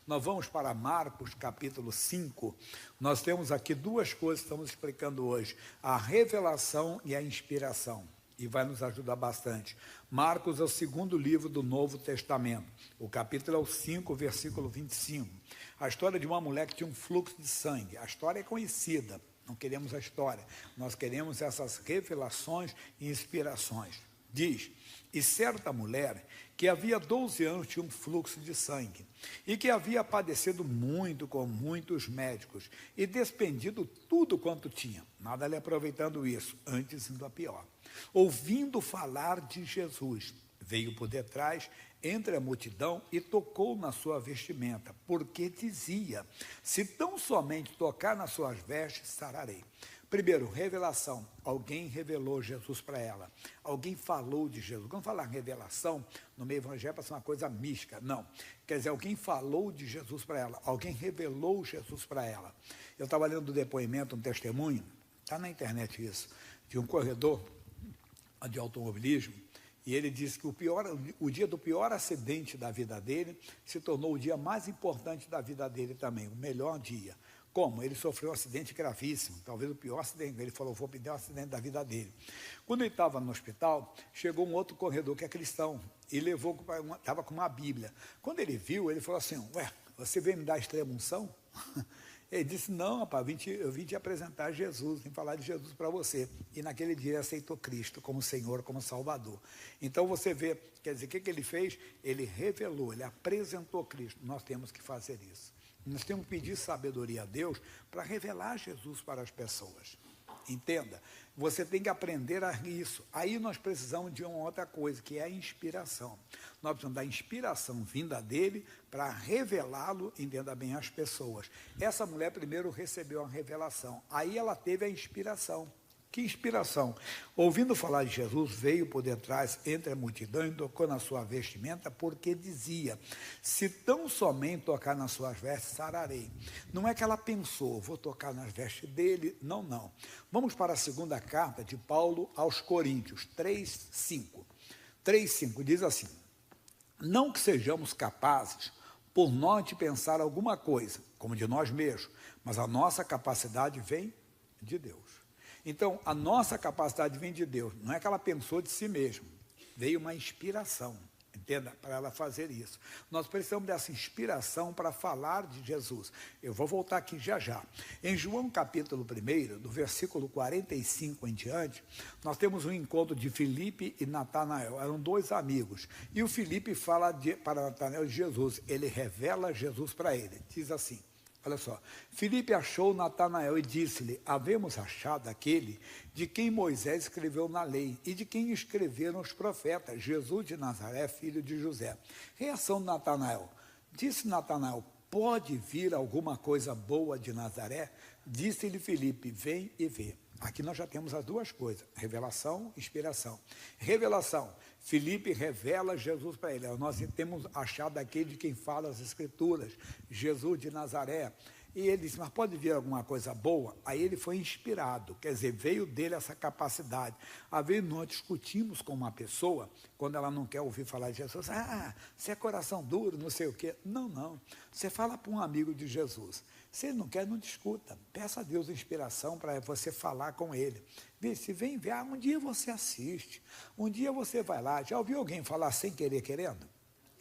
Nós vamos para Marcos, capítulo 5. Nós temos aqui duas coisas que estamos explicando hoje: a revelação e a inspiração. E vai nos ajudar bastante. Marcos é o segundo livro do Novo Testamento. O capítulo é o 5, versículo 25. A história de uma mulher que tinha um fluxo de sangue. A história é conhecida, não queremos a história. Nós queremos essas revelações e inspirações. Diz: e certa mulher que havia 12 anos tinha um fluxo de sangue, e que havia padecido muito com muitos médicos, e despendido tudo quanto tinha, nada lhe aproveitando isso, antes indo a pior. Ouvindo falar de Jesus, veio por detrás, entre a multidão, e tocou na sua vestimenta, porque dizia: se tão somente tocar nas suas vestes, sararei. Primeiro, revelação. Alguém revelou Jesus para ela. Alguém falou de Jesus. Quando falar revelação, no meio evangélico, parece uma coisa mística. Não. Quer dizer, alguém falou de Jesus para ela. Alguém revelou Jesus para ela. Eu estava lendo um depoimento, um testemunho, está na internet isso, de um corredor de automobilismo, e ele disse que o dia do pior acidente da vida dele se tornou o dia mais importante da vida dele também, o melhor dia. Como? Ele sofreu um acidente gravíssimo, talvez o pior acidente. Ele falou: vou pedir o acidente da vida dele. Quando ele estava no hospital, chegou um outro corredor que é cristão, e levou, estava com uma Bíblia. Quando ele viu, ele falou assim: ué, você veio me dar extrema-unção? Ele disse: não, rapaz, eu vim te apresentar Jesus, vim falar de Jesus para você. E naquele dia ele aceitou Cristo como Senhor, como Salvador. Então você vê, quer dizer, o que ele fez? Ele revelou, ele apresentou Cristo. Nós temos que fazer isso. Nós temos que pedir sabedoria a Deus para revelar Jesus para as pessoas. Entenda, você tem que aprender a isso. Aí nós precisamos de uma outra coisa, que é a inspiração. Nós precisamos da inspiração vinda dele para revelá-lo, entenda bem, às pessoas. Essa mulher primeiro recebeu a revelação, aí ela teve a inspiração. Que inspiração! Ouvindo falar de Jesus, veio por detrás, entre a multidão, e tocou na sua vestimenta, porque dizia: se tão somente tocar nas suas vestes, sararei. Não é que ela pensou: vou tocar nas vestes dele. Não, não. Vamos para a segunda carta de Paulo aos Coríntios, 3:5. 3:5 diz assim: não que sejamos capazes, por nós, de pensar alguma coisa, como de nós mesmos, mas a nossa capacidade vem de Deus. Então, a nossa capacidade vem de Deus. Não é que ela pensou de si mesma. Veio uma inspiração, entenda, para ela fazer isso. Nós precisamos dessa inspiração para falar de Jesus. Eu vou voltar aqui já já. Em João capítulo 1, do versículo 45 em diante, nós temos um encontro de Filipe e Natanael. Eram dois amigos. E o Filipe fala para Natanael de Jesus. Ele revela Jesus para ele. Diz assim: olha só, Filipe achou Natanael e disse-lhe: havemos achado aquele de quem Moisés escreveu na lei e de quem escreveram os profetas, Jesus de Nazaré, filho de José. Reação de Natanael: disse Natanael: pode vir alguma coisa boa de Nazaré? Disse-lhe Filipe: vem e vê. Aqui nós já temos as duas coisas: revelação e inspiração. Revelação: Filipe revela Jesus para ele. Nós temos achado aquele de quem fala as Escrituras, Jesus de Nazaré. E ele disse: mas pode vir alguma coisa boa? Aí ele foi inspirado, quer dizer, veio dele essa capacidade. Às vezes nós discutimos com uma pessoa, quando ela não quer ouvir falar de Jesus: você é coração duro, não sei o quê. Não, não. Você fala para um amigo de Jesus. Se ele não quer, não discuta. Peça a Deus inspiração para você falar com ele. Vê, se vem ver, um dia você assiste, um dia você vai lá. Já ouviu alguém falar sem querer querendo?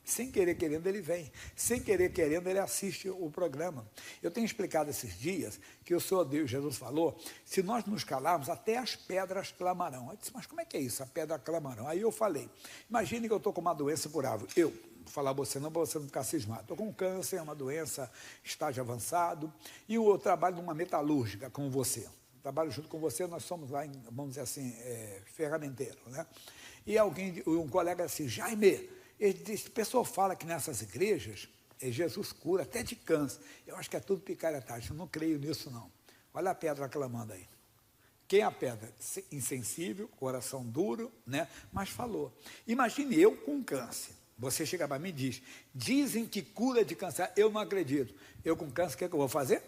Sem querer querendo ele vem, sem querer querendo ele assiste o programa. Eu tenho explicado esses dias que o Senhor Deus, Jesus falou: se nós nos calarmos, até as pedras clamarão. Eu disse: mas como é que é isso, a pedra clamarão? Aí eu falei: imagine que eu estou com uma doença curável. Eu, vou falar a você não, para você não ficar cismado. Estou com câncer, uma doença, estágio avançado, e eu trabalho numa metalúrgica com você. Trabalho junto com você, nós somos lá, vamos dizer assim, ferramenteiro, né? E um colega assim: Jaime, ele disse, o pessoal fala que nessas igrejas Jesus cura até de câncer. Eu acho que é tudo picaretagem, eu não creio nisso não. Olha a pedra clamando aí. Quem é a pedra? Insensível, coração duro, né? Mas falou. Imagine eu com câncer. Você chega para mim e diz: dizem que cura de câncer. Eu não acredito. Eu com câncer, o que é que eu vou fazer?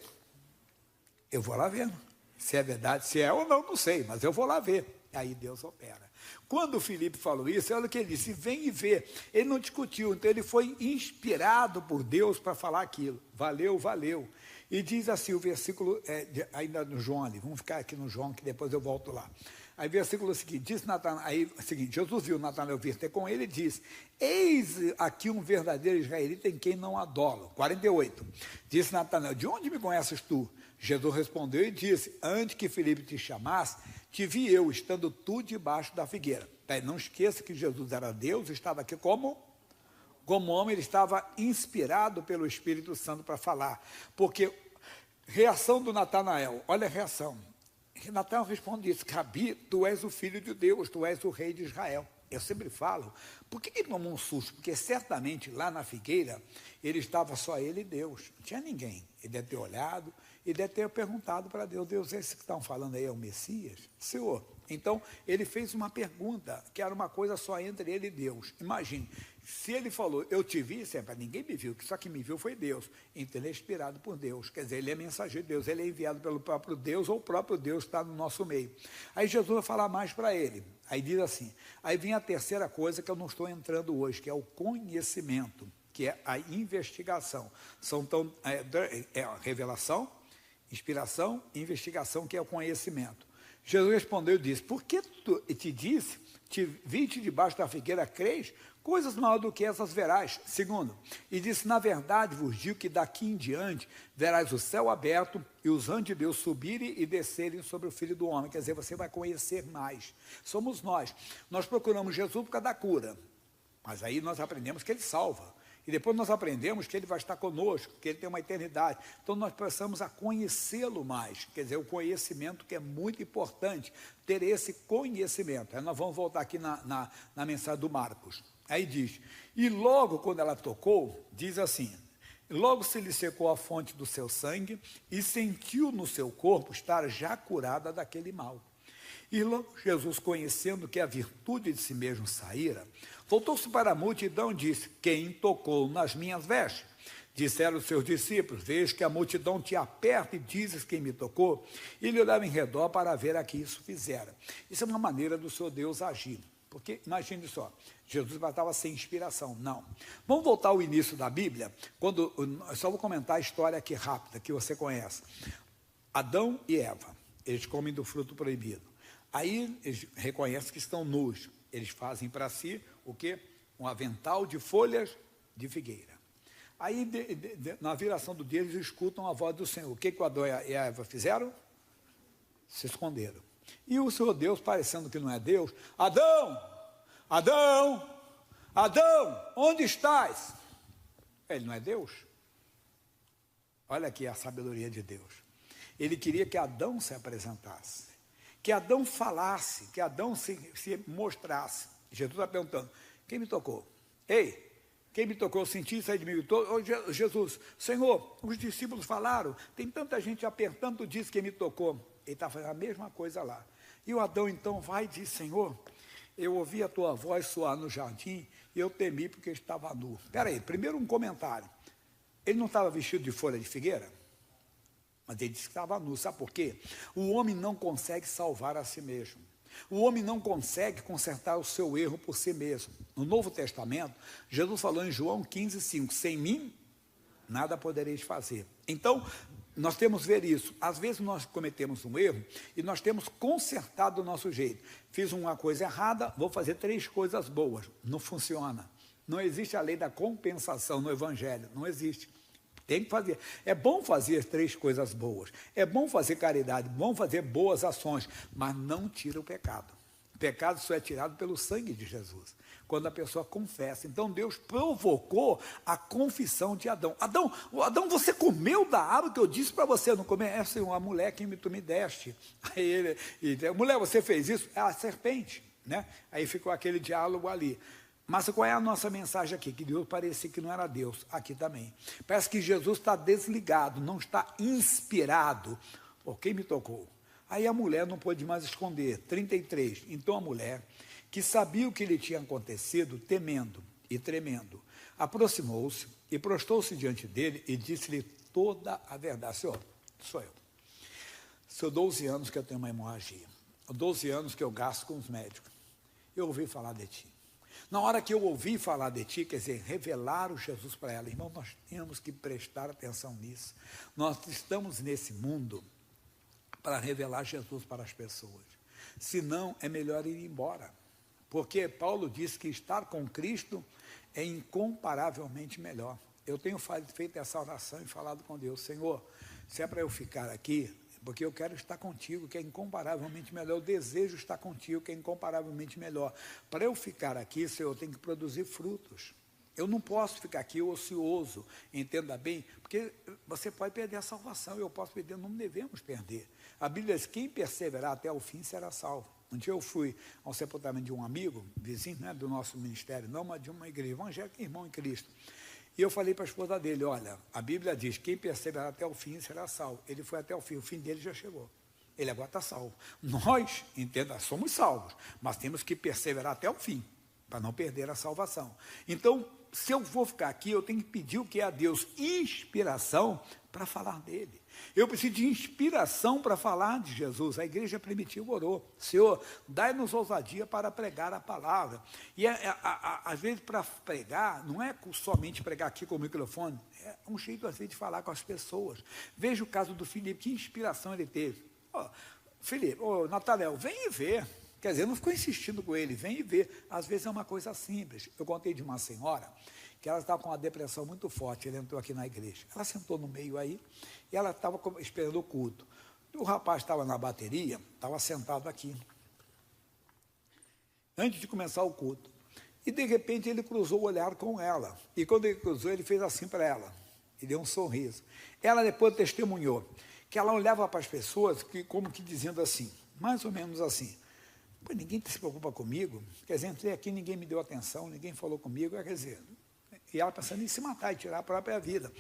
Eu vou lá ver. Se é verdade, se é ou não, não sei, mas eu vou lá ver. Aí Deus opera. Quando o Filipe falou isso, olha o que ele disse: vem e vê. Ele não discutiu, então ele foi inspirado por Deus para falar aquilo. Valeu, valeu. E diz assim o versículo, ainda no João ali, vamos ficar aqui no João, que depois eu volto lá. Aí versículo seguinte, disse Natanael, aí seguinte, Jesus viu Natanael vir ter com ele e disse: eis aqui um verdadeiro israelita em quem não há dolo. 48. Disse Natanael: de onde me conheces tu? Jesus respondeu e disse: antes que Filipe te chamasse, te vi eu, estando tu debaixo da figueira. Não esqueça que Jesus era Deus, estava aqui como homem, ele estava inspirado pelo Espírito Santo para falar. Porque reação do Natanael, olha a reação. Natanael responde isso: Rabi, tu és o filho de Deus, tu és o rei de Israel. Eu sempre falo, por que ele tomou um susto? Porque certamente lá na figueira, ele estava só ele e Deus, não tinha ninguém. Ele deve ter olhado e deve ter perguntado para Deus: Deus, esse que estão falando aí é o Messias? Senhor. Então, ele fez uma pergunta, que era uma coisa só entre ele e Deus. Imagine, se ele falou: eu te vi, sempre, ninguém me viu, que só que me viu foi Deus. Então, ele é inspirado por Deus, quer dizer, ele é mensageiro de Deus, ele é enviado pelo próprio Deus, ou o próprio Deus está no nosso meio. Aí Jesus vai falar mais para ele, aí diz assim, aí vem a terceira coisa que eu não estou entrando hoje, que é o conhecimento, que é a investigação. São tão, revelação, inspiração e investigação, que é o conhecimento. Jesus respondeu e disse: por que te disse, te vi-te debaixo da figueira, crês? Coisas maiores do que essas verás. Segundo, e disse: na verdade vos digo que daqui em diante verás o céu aberto e os anjos de Deus subirem e descerem sobre o Filho do Homem. Quer dizer, você vai conhecer mais. Somos nós. Nós procuramos Jesus por causa da cura, mas aí nós aprendemos que Ele salva. E depois nós aprendemos que Ele vai estar conosco, que Ele tem uma eternidade. Então nós precisamos a conhecê-lo mais. Quer dizer, o conhecimento, que é muito importante, ter esse conhecimento. Aí nós vamos voltar aqui na mensagem do Marcos. Aí diz: e logo quando ela tocou, diz assim, logo se lhe secou a fonte do seu sangue e sentiu no seu corpo estar já curada daquele mal. E logo Jesus, conhecendo que a virtude de si mesmo saíra, voltou-se para a multidão e disse: quem tocou nas minhas vestes? Disseram os seus discípulos: vejo que a multidão te aperta e dizes: quem me tocou? E ele olhava em redor para ver a que isso fizera. Isso é uma maneira do seu Deus agir. Porque, imagine só, Jesus estava sem inspiração. Não. Vamos voltar ao início da Bíblia, só vou comentar a história aqui rápida, que você conhece. Adão e Eva, eles comem do fruto proibido. Aí eles reconhecem que estão nus. Eles fazem para si o quê? Um avental de folhas de figueira. Aí, na viração do dia, eles escutam a voz do Senhor. O que o Adão e a Eva fizeram? Se esconderam. E o Senhor Deus, parecendo que não é Deus: Adão, Adão, Adão, onde estás? Ele não é Deus? Olha aqui a sabedoria de Deus. Ele queria que Adão se apresentasse, que Adão falasse, que Adão se mostrasse. Jesus está perguntando: quem me tocou? Ei, quem me tocou? Eu senti sair de mim. Jesus: Senhor, os discípulos falaram, tem tanta gente apertando, tu disse: quem me tocou? Ele está fazendo a mesma coisa lá. E o Adão então vai e diz: Senhor, eu ouvi a tua voz soar no jardim e eu temi porque estava nu. Espera aí, primeiro um comentário. Ele não estava vestido de folha de figueira? Mas ele disse que estava nu. Sabe por quê? O homem não consegue salvar a si mesmo. O homem não consegue consertar o seu erro por si mesmo. No Novo Testamento, Jesus falou em João 15,5: sem mim, nada podereis fazer. Então, nós temos que ver isso. Às vezes nós cometemos um erro e nós temos consertado do nosso jeito. Fiz uma coisa errada, vou fazer 3 coisas boas. Não funciona. Não existe a lei da compensação no Evangelho. Não existe. Tem que fazer. É bom fazer 3 coisas boas. É bom fazer caridade, bom fazer boas ações, mas não tira o pecado. O pecado só é tirado pelo sangue de Jesus, quando a pessoa confessa. Então Deus provocou a confissão de Adão. Adão, você comeu da árvore que eu disse para você não comer? É, Senhor, a mulher que tu me deste. Aí ele, mulher, você fez isso? É a serpente, né? Aí ficou aquele diálogo ali. Mas qual é a nossa mensagem aqui? Que Deus parecia que não era Deus, aqui também. Parece que Jesus está desligado, não está inspirado. Por quem me tocou? Aí a mulher não pôde mais esconder. 33. Então a mulher, que sabia o que lhe tinha acontecido, temendo e tremendo, aproximou-se e prostou-se diante dele e disse-lhe toda a verdade. Senhor, sou eu. São 12 anos que eu tenho uma hemorragia. 12 anos que eu gasto com os médicos. eu ouvi falar de ti. Na hora que eu ouvi falar de ti, quer dizer, revelar o Jesus para ela. Irmão, nós temos que prestar atenção nisso. Nós estamos nesse mundo para revelar Jesus para as pessoas. Senão, é melhor ir embora. Porque Paulo diz que estar com Cristo é incomparavelmente melhor. Eu tenho feito essa oração e falado com Deus: Senhor, se é para eu ficar aqui, porque eu quero estar contigo, que é incomparavelmente melhor. Eu desejo estar contigo, que é incomparavelmente melhor. Para eu ficar aqui, Senhor, eu tenho que produzir frutos. Eu não posso ficar aqui ocioso, entenda bem, porque você pode perder a salvação, eu posso perder, não devemos perder. A Bíblia diz: quem perseverar até o fim será salvo. Um dia eu fui ao sepultamento de um amigo, vizinho, não é do nosso ministério, não, mas de uma igreja evangélica, irmão em Cristo. E eu falei para a esposa dele: olha, a Bíblia diz, quem perseverar até o fim será salvo. Ele foi até o fim dele já chegou. Ele agora está salvo. Nós, entenda, somos salvos, mas temos que perseverar até o fim, para não perder a salvação. Então, se eu vou ficar aqui, eu tenho que pedir o que é a Deus? Inspiração para falar dele. Eu preciso de inspiração para falar de Jesus. A igreja primitiva orou: Senhor, dai-nos ousadia para pregar a palavra. E às vezes para pregar, não é somente pregar aqui com o microfone, é um jeito às vezes de falar com as pessoas. Veja o caso do Filipe, que inspiração ele teve. Filipe, Natanael, vem e vê. Quer dizer, não ficou insistindo com ele, vem e vê. Às vezes é uma coisa simples. Eu contei de uma senhora que ela estava com uma depressão muito forte. Ele entrou aqui na igreja. Ela sentou no meio aí e ela estava esperando o culto. E o rapaz estava na bateria, estava sentado aqui, antes de começar o culto. E, de repente, ele cruzou o olhar com ela. E, quando ele cruzou, ele fez assim para ela. E deu um sorriso. Ela depois testemunhou que ela olhava para as pessoas como que dizendo assim, mais ou menos assim: pô, ninguém se preocupa comigo. Quer dizer, entrei aqui, ninguém me deu atenção, ninguém falou comigo. Quer dizer, e ela pensando em se matar e tirar a própria vida.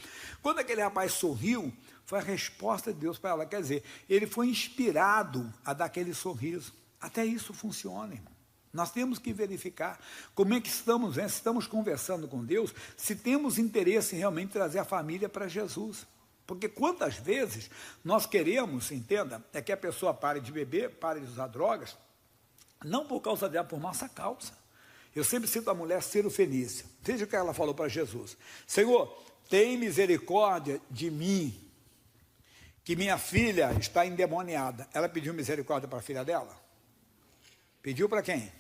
Quando aquele rapaz sorriu, foi a resposta de Deus para ela. Quer dizer, ele foi inspirado a dar aquele sorriso. Até isso funciona, irmão. Nós temos que verificar como é que estamos, se estamos conversando com Deus, se temos interesse em realmente trazer a família para Jesus. Porque quantas vezes nós queremos, entenda, é que a pessoa pare de beber, pare de usar drogas, não por causa dela, por nossa causa. Eu sempre cito a mulher Cirofenícia. Veja o que ela falou para Jesus: Senhor, tem misericórdia de mim, que minha filha está endemoniada. Ela pediu misericórdia para a filha dela? Pediu para quem?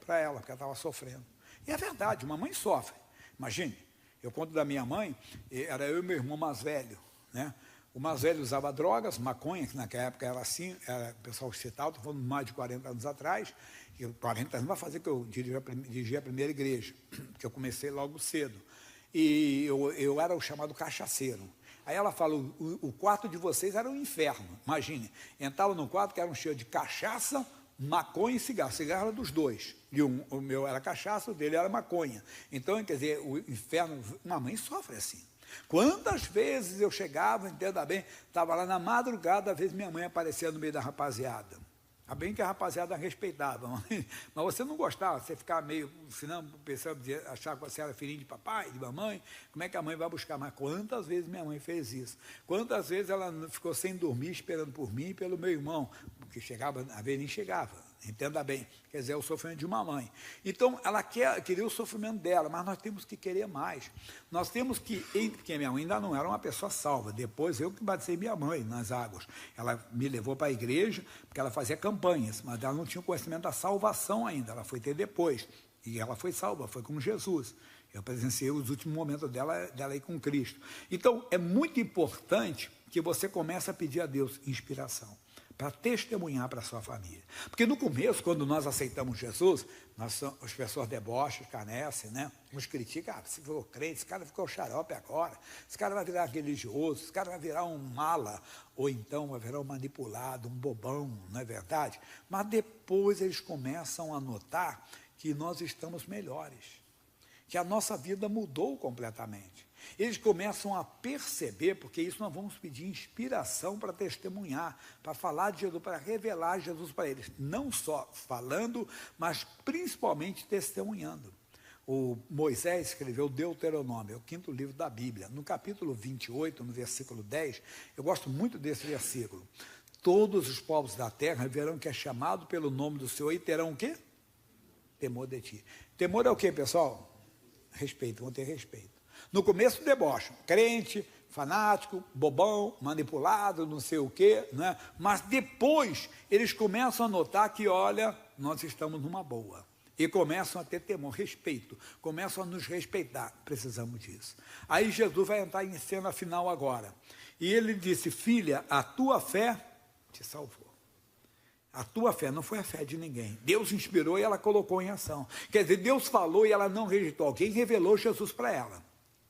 Para ela, porque ela estava sofrendo. E é verdade, uma mãe sofre. Imagine, eu conto da minha mãe, era eu e meu irmão mais velho, né? O mais velho usava drogas, maconha, que naquela época era assim, o pessoal citava, estou falando mais de 40 anos atrás, e 40 anos vai fazer que eu dirigi a primeira igreja, que eu comecei logo cedo. E eu era o chamado cachaceiro. Aí ela fala: o quarto de vocês era um inferno. Imagine, entrava num quarto que era um cheiro de cachaça, maconha e cigarro. Cigarro era dos dois. E o meu era cachaça, o dele era maconha. Então, quer dizer, o inferno, uma mãe sofre assim. Quantas vezes eu chegava, entenda bem, estava lá na madrugada, às vezes minha mãe aparecia no meio da rapaziada. Tá bem que a rapaziada respeitava, mas você não gostava, você ficava meio, senão o pessoal achava que você era filhinho de papai, de mamãe, como é que a mãe vai buscar? Mas quantas vezes minha mãe fez isso? Quantas vezes ela ficou sem dormir, esperando por mim e pelo meu irmão, porque chegava, às vezes nem chegava. Entenda bem, quer dizer, é o sofrimento de uma mãe. Então, ela queria o sofrimento dela, mas nós temos que querer mais. Nós temos que, porque minha mãe ainda não era uma pessoa salva, depois eu que batizei minha mãe nas águas. Ela me levou para a igreja, porque ela fazia campanhas, mas ela não tinha o conhecimento da salvação ainda, ela foi ter depois. E ela foi salva, foi com Jesus. Eu presenciei os últimos momentos dela aí com Cristo. Então, é muito importante que você comece a pedir a Deus inspiração, para testemunhar para a sua família. Porque no começo, quando nós aceitamos Jesus, as pessoas debocham, escarnecem, né? Uns criticam: você ficou crente, esse cara ficou xarope agora, esse cara vai virar religioso, esse cara vai virar um mala, ou então vai virar um manipulado, um bobão, não é verdade? Mas depois eles começam a notar que nós estamos melhores, que a nossa vida mudou completamente. Eles começam a perceber, porque isso nós vamos pedir inspiração para testemunhar, para falar de Jesus, para revelar Jesus para eles. Não só falando, mas principalmente testemunhando. O Moisés escreveu Deuteronômio, é o 5º livro da Bíblia. No capítulo 28, no versículo 10, eu gosto muito desse versículo. Todos os povos da terra verão que é chamado pelo nome do Senhor e terão o quê? temor de ti. Temor é o quê, pessoal? Respeito, vão ter respeito. No começo, debocham. Crente, fanático, bobão, manipulado, não sei o quê, né? Mas depois eles começam a notar que, olha, nós estamos numa boa. E começam a ter temor, respeito, começam a nos respeitar. Precisamos disso. Aí Jesus vai entrar em cena final agora. E ele disse, filha, a tua fé te salvou. A tua fé não foi a fé de ninguém. Deus inspirou e ela colocou em ação. Quer dizer, Deus falou e ela não rejeitou. Alguém revelou Jesus para ela.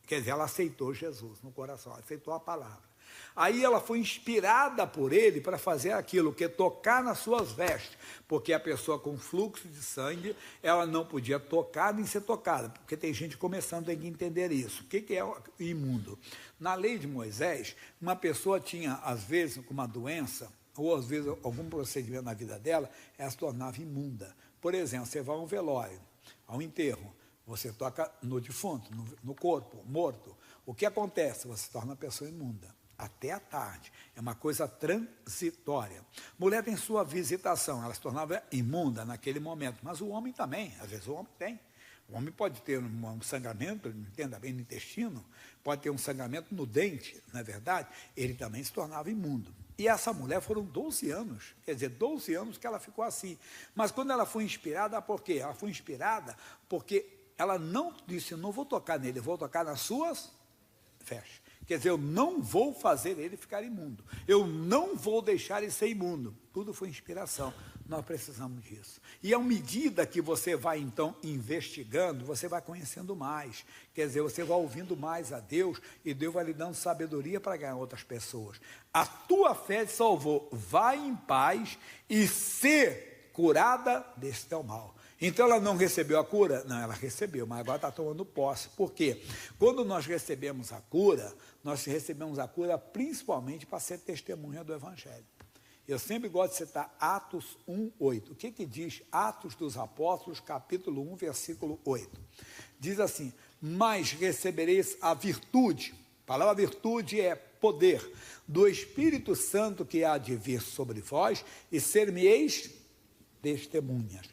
Quer dizer, ela aceitou Jesus no coração, aceitou a palavra. Aí ela foi inspirada por ele para fazer aquilo, que é tocar nas suas vestes, porque a pessoa com fluxo de sangue, ela não podia tocar nem ser tocada, porque tem gente começando a entender isso. O que é imundo? Na lei de Moisés, uma pessoa tinha, às vezes, uma doença, ou às vezes algum procedimento na vida dela, ela se tornava imunda. Por exemplo, você vai a um velório, a um enterro, você toca no defunto, no corpo, morto. O que acontece? Você se torna uma pessoa imunda. Até a tarde. É uma coisa transitória. Mulher tem sua visitação, ela se tornava imunda naquele momento. Mas o homem também, às vezes o homem tem. O homem pode ter um sangramento, entenda bem, no intestino, pode ter um sangramento no dente, não é verdade? Ele também se tornava imundo. E essa mulher foram 12 anos, quer dizer, 12 anos que ela ficou assim. Mas quando ela foi inspirada, por quê? Ela foi inspirada porque ela não disse, não vou tocar nele, vou tocar nas suas vestes. Quer dizer, eu não vou fazer ele ficar imundo. Eu não vou deixar ele ser imundo. Tudo foi inspiração. Nós precisamos disso. E à medida que você vai, então, investigando, você vai conhecendo mais. Quer dizer, você vai ouvindo mais a Deus e Deus vai lhe dando sabedoria para ganhar outras pessoas. A tua fé te salvou. Vai em paz e ser curada desse teu mal. Então ela não recebeu a cura? Não, ela recebeu, mas agora está tomando posse. Por quê? Quando nós recebemos a cura, nós recebemos a cura principalmente para ser testemunha do Evangelho. Eu sempre gosto de citar Atos 1:8. O que diz Atos dos Apóstolos, capítulo 1, versículo 8? Diz assim, mas recebereis a virtude, a palavra virtude é poder, do Espírito Santo que há de vir sobre vós, e ser-me-eis testemunhas,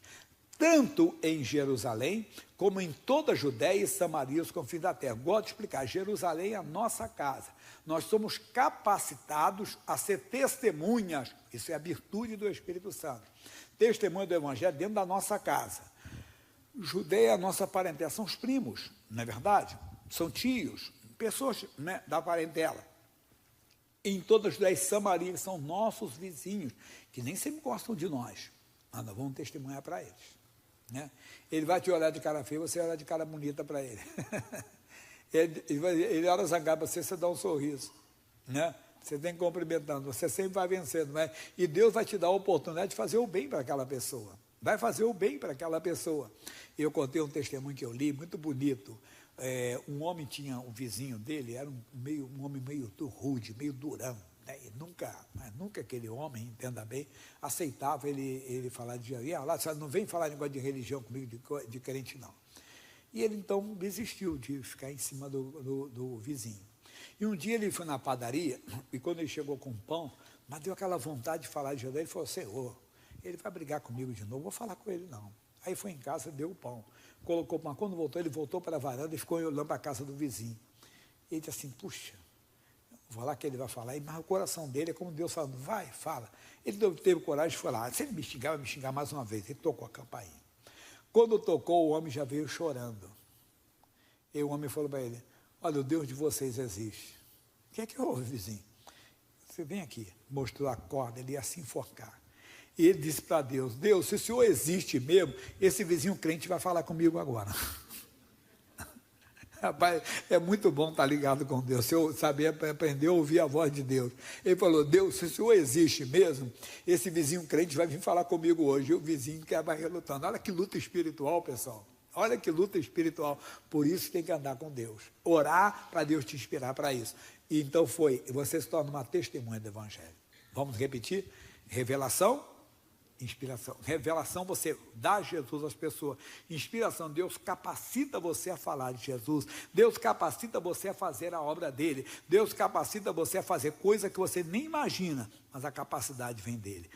tanto em Jerusalém, como em toda a Judéia e Samaria, os confins da terra. Gosto de explicar, Jerusalém é a nossa casa. Nós somos capacitados a ser testemunhas, isso é a virtude do Espírito Santo. Testemunha do Evangelho dentro da nossa casa. Judéia é a nossa parentela, são os primos, não é verdade? São tios, pessoas, né, da parentela. Em toda a Judéia e Samaria, que são nossos vizinhos, que nem sempre gostam de nós, mas nós vamos testemunhar para eles. Né? Ele vai te olhar de cara feia, você olhar de cara bonita para ele. Ele olha zangado para você, você dá um sorriso. Né? Você tem que cumprimentando, você sempre vai vencendo. Né? E Deus vai te dar a oportunidade de fazer o bem para aquela pessoa. Vai fazer o bem para aquela pessoa. Eu contei um testemunho que eu li, muito bonito. Um homem tinha, um vizinho dele, era um homem meio rude, meio durão. E nunca aquele homem, entenda bem, aceitava ele falar de Jesus. Não vem falar negócio de religião comigo, de crente, não. E ele, então, desistiu de ficar em cima do vizinho. E um dia ele foi na padaria, e quando ele chegou com pão, mas deu aquela vontade de falar de Jesus, ele falou, Senhor, ele vai brigar comigo de novo, vou falar com ele, não. Aí foi em casa, deu o pão, colocou o pão. Quando voltou, ele voltou para a varanda e ficou olhando para a casa do vizinho. E ele disse assim, puxa, vou lá que ele vai falar, mas o coração dele é como Deus falando, vai, fala. Ele teve coragem de falar, se ele me xingar, vai me xingar mais uma vez. Ele tocou a campainha. Quando tocou, o homem já veio chorando. E o homem falou para ele, olha, o Deus de vocês existe. O que é que houve, vizinho? Você vem aqui. Mostrou a corda, ele ia se enforcar. E ele disse para Deus, Deus, se o Senhor existe mesmo, esse vizinho crente vai falar comigo agora. Rapaz, é muito bom estar ligado com Deus, se eu saber aprender a ouvir a voz de Deus. Ele falou, Deus, se o Senhor existe mesmo, esse vizinho crente vai vir falar comigo hoje, e o vizinho que vai relutando. Olha que luta espiritual, pessoal. Olha que luta espiritual. Por isso tem que andar com Deus. Orar para Deus te inspirar para isso. E então você se torna uma testemunha do Evangelho. Vamos repetir? Revelação, inspiração. Revelação, você dá Jesus às pessoas. Inspiração, Deus capacita você a falar de Jesus. Deus capacita você a fazer a obra dele. Deus capacita você a fazer coisa que você nem imagina, mas a capacidade vem dele.